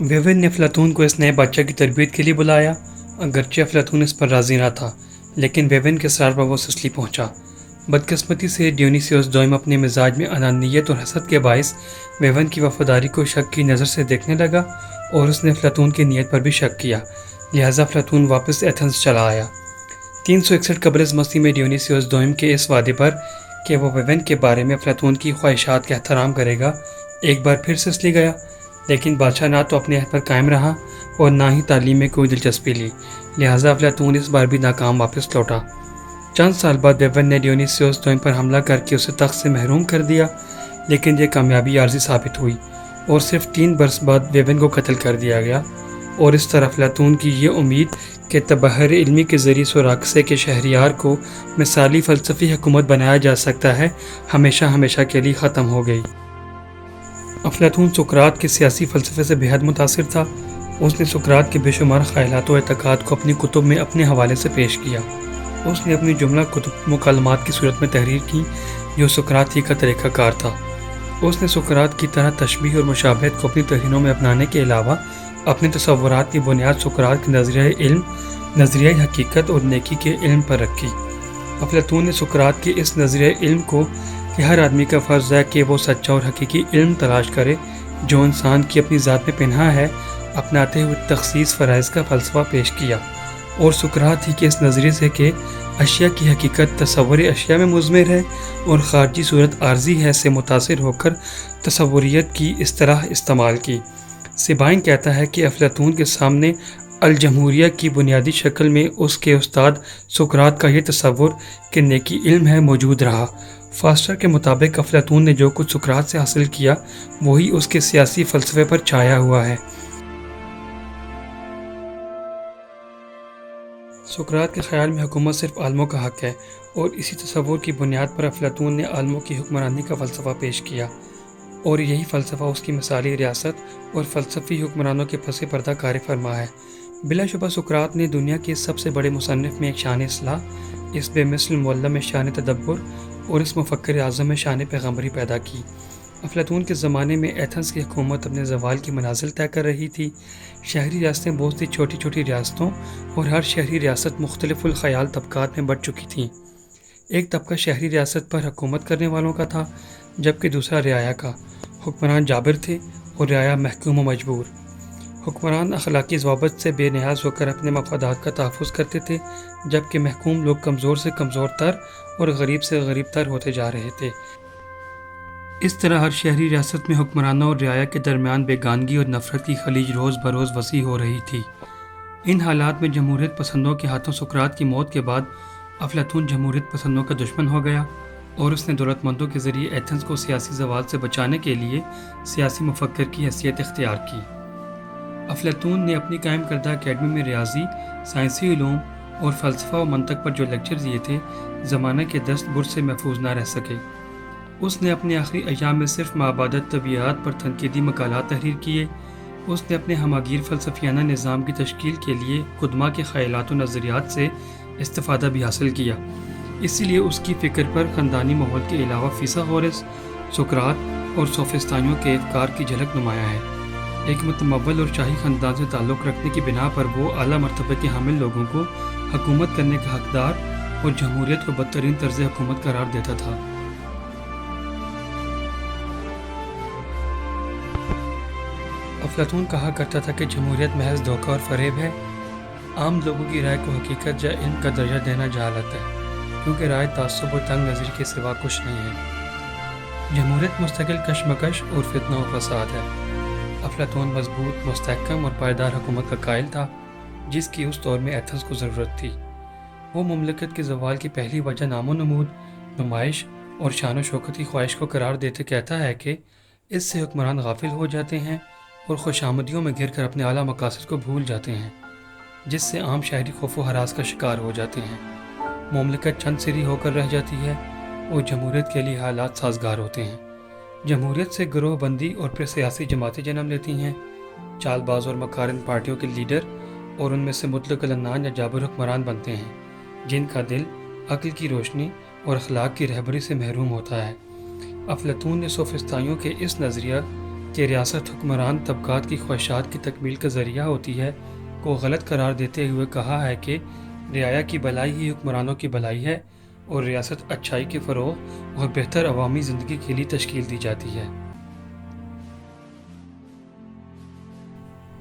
Woven ने अफलातून को इस नए बादशाह की तरबियत के लिए बुलाया। अगरचे अफलातून इस पर राजी ना था, लेकिन वेवन के इसरार पर वो ससली पहुंचा। बदकिस्मती से डियोनीसियस दोयम अपने मिजाज में अनानियत और हसद के बायस वेवन की वफादारी को शक की नज़र से देखने लगा और उसने अफलातून की नीयत पर भी शक किया। लिहाजा अफलातून वापस एथेंस चला आया। 361 कबल मसीह में डियोनीसियस दोयम के इस वादे पर कि वो वेवन के बारे में अफलातून की ख्वाहिशात का एहतराम करेगा एक बार फिर ससली गया, लेकिन बादशाह ना तो अपने अहद पर कायम रहा और ना ही तालीम में कोई दिलचस्पी ली। लिहाजा अफलातून इस बार भी नाकाम वापस लौटा। चंद साल बाद वेवन ने डियोनीसियस दोयम पर हमला करके उसे तख्त से महरूम कर दिया, लेकिन यह कामयाबी आर्जी साबित हुई और सिर्फ 3 बरस बाद वेवन को कत्ल कर दिया गया। और इस तरह अफलातून की ये उम्मीद कि तबहर इल्मी के ज़रिए सुराकसे के शहरियार को मिसाली फ़लसफ़ी हुकूमत बनाया जा सकता है, हमेशा हमेशा के लिए ख़त्म हो गई। अफलातून सुकरात के सियासी फ़लसफ़े से बेहद मुतासिर था। उसने सुकरात के बेशुमार ख़यालात व एतक़ाद को अपनी कुतुब में अपने हवाले से पेश किया। उसने अपनी जुमला कुतुब मुकालमात की सूरत में तहरीर की, जो सुकरात ही का तरीक़ाकार था। उसने सुकरात की तरह तशबीह और मुशाबहत को अपनी तहरीरों में अपनाने के अलावा अपने तसव्वुरात की बुनियाद सुकरात के नज़रिया इल्म, नज़रिया हकीकत और नेकी के इल्म पर रखी। अफलातून ने सुकरात के इस नज़रिया इल्म को कि हर आदमी का फ़र्ज़ है कि वो सच्चा और हकीकी इल्म तलाश करे जो इंसान की अपनी ज़ात में पिन्हा है, अपनाते हुए तख़सीस फ़राइज़ का फ़लसफ़ा पेश किया। और सुकरात ही के इस नज़रिए से कि अशिया की हकीकत तसव्वुर अशिया में मुज़मिर है और ख़ारजी सूरत आर्जी है से मुतासिर होकर तसव्वुरियत की इस तरह इस्तेमाल की। सिबाइन कहता है कि अफलातून के सामने अल जमहूरिया की बुनियादी शक्ल में उसके उस्ताद सुकरात का ये तसव्वुर कि नेकी इल्म है मौजूद रहा। फास्टर के मुताबिक अफलातून ने जो कुछ सुकरात से हासिल किया वही उसके सियासी फ़लसफ़े पर छाया हुआ है। सुकरात के ख़याल में हुकूमत सिर्फ आलमों का हक़ है और इसी तसव्वुर की बुनियाद पर अफलातून ने आलमों की हुक्मरानी का फ़लसफ़ा पेश किया और यही फ़लसफ़ा उसकी मिसाली रियासत और फ़लसफ़ी हुक्मरानों के पसे पर्दा कार फरमा है। बिलाशुबा सुकरात ने दुनिया के सबसे बड़े मुसन्निफ़ में एक शान इस्लाह, इस बेमिसल मुअल्लम में शान तदब्बुर और इस मुफ़क्किर आज़म में शान पैगम्बरी पैदा की। अफलातून के ज़माने में एथेंस की हुकूमत अपने ज़वाल की मनाज़िल तय कर रही थी। शहरी रियासतें बहुत सी छोटी छोटी रियासतों और हर शहरी रियासत मुख्तलिफ़ुल ख़याल तबक़ात में बढ़ चुकी थी। एक तबका शहरी रियासत पर हुकूमत करने वालों का था, जबकि दूसरा रियाया का। हुक्मरान जाबिर थे और रियाया महकूम व मजबूर। हुक्मरान अखलाकी ज़वाबित से बेनियाज होकर अपने मफादात का तहफ़्फ़ुज़ करते थे, जबकि महकूम लोग कमज़ोर से कमज़ोर तर और गरीब से गरीब तर होते जा रहे थे। इस तरह हर शहरी रियासत में हुक्मरानों और रियाया के दरमियान बेगानगी और नफ़रत की खलीज रोज़ बरोज़ वसी हो रही थी। इन हालात में जमहूरियत पसंदों के हाथों सुकरात की मौत के बाद अफलातून जमहूरियत पसंदों का दुश्मन हो गया और उसने दौलतमंदों के ज़रिए एथेंस को सियासी ज़वाल से बचाने के लिए सियासी मुफक्किर की हैसियत इख्तियार की। अफलातून ने अपनी कायम करदा अकेडमी में रियाजी, साइंसी उलूम और फ़लसफ़ा व मंतक पर जो लेक्चर दिए थे, ज़माने के दस्तबुर से महफूज ना रह सके। उसने अपने आखिरी अय्याम में सिर्फ माबादत तबीयात पर तनकीदी मकालात तहरीर किए। उसने अपने हमागीर फ़लसफ़ियाना निज़ाम की तश्कील के लिए कुदमा के ख़यालात व नज़रियात से इस्तिफ़ादा भी हासिल किया। इसीलिए उसकी फ़िक्र पर ख़ानदानी माहौल के अलावा फ़ीसागोरस, सुकरात और सोफिस्तानियों के अफ़कार की झलक नुमाया है। एक मुतमव्वल और शाही ख़ानदान से ताल्लुक़ रखने की बिना पर वो आला मर्तबे के हामिल लोगों को हुकूमत करने का हकदार और जमहूरियत को बदतरीन तर्ज़ हुकूमत करार देता था। अफलातून कहा करता था कि जमहूरियत महज धोखा और फ़रेब है। आम लोगों की राय को हकीकत या इल्म का दर्जा देना जहालत है, क्योंकि राय तासुब और तंग नज़र के सिवा कुछ नहीं है। जमहूरियत मुस्तकिल कशमकश और फितना और फसाद है। अफलातून मजबूत, मुस्तहकम और पायदार हुकूमत का कायल था, जिसकी उस दौर में एथेंस को ज़रूरत थी। वो मुमलकत के ज़वाल की पहली वजह नामो नमूद, नुमाइश और शान व शौकत की ख्वाहिश को करार देते कहता है कि इससे हुक्मरान गाफिल हो जाते हैं और खुशामदियों में घिर कर अपने आला मकासद को भूल जाते हैं, जिससे आम शहरी खौफ व हरास का शिकार हो जाते हैं। मुमलकत चंद सिरी होकर रह जाती है और जमहूरियत के लिए हालात साजगार होते हैं। जमहूरियत से गिरोह बंदी और फिर सियासी जमातें जन्म लेती हैं। चालबाज और मकारिन पार्टियों के लीडर और उनमें से मुतलक अलन्नान या जाबिर हुक्मरान बनते हैं, जिनका दिल अक्ल की रोशनी और अखलाक की रहबरी से महरूम होता है। अफलातून ने सोफिस्तानियों के इस नज़रिया کہ ریاست حکمران طبقات کی خواہشات کی تکمیل کا ذریعہ ہوتی ہے کو غلط قرار دیتے ہوئے کہا ہے کہ رعایا کی بھلائی ہی حکمرانوں کی بھلائی ہے اور ریاست اچھائی کے فروغ اور بہتر عوامی زندگی کے لیے تشکیل دی جاتی ہے۔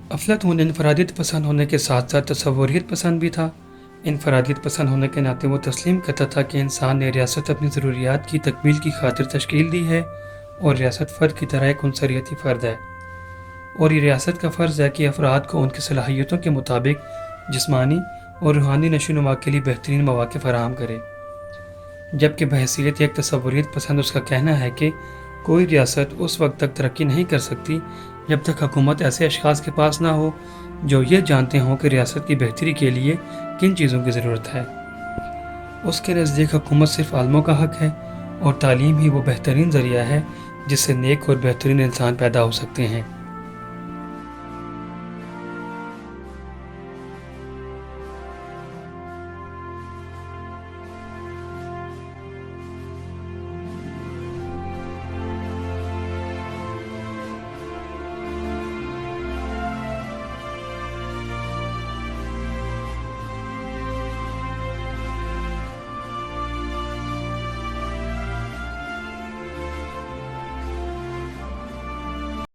افلاطون انفرادیت پسند ہونے کے ساتھ ساتھ تصوریت پسند بھی تھا۔ انفرادیت پسند ہونے کے ناطے وہ تسلیم کرتا تھا کہ انسان نے ریاست اپنی ضروریات کی تکمیل کی خاطر تشکیل دی ہے اور ریاست فرد کی طرح ایک عنصریتی فرد ہے، اور یہ ریاست کا فرض ہے کہ افراد کو ان کی صلاحیتوں کے مطابق جسمانی اور روحانی نشو و نما کے لیے بہترین مواقع فراہم کرے، جبکہ بحیثیت ایک تصوریت پسند اس کا کہنا ہے کہ کوئی ریاست اس وقت تک ترقی نہیں کر سکتی جب تک حکومت ایسے اشخاص کے پاس نہ ہو جو یہ جانتے ہوں کہ ریاست کی بہتری کے لیے کن چیزوں کی ضرورت ہے۔ اس کے نزدیک حکومت صرف عالموں کا حق ہے اور تعلیم ہی وہ بہترین ذریعہ ہے جس سے نیک اور بہترین انسان پیدا ہو سکتے ہیں۔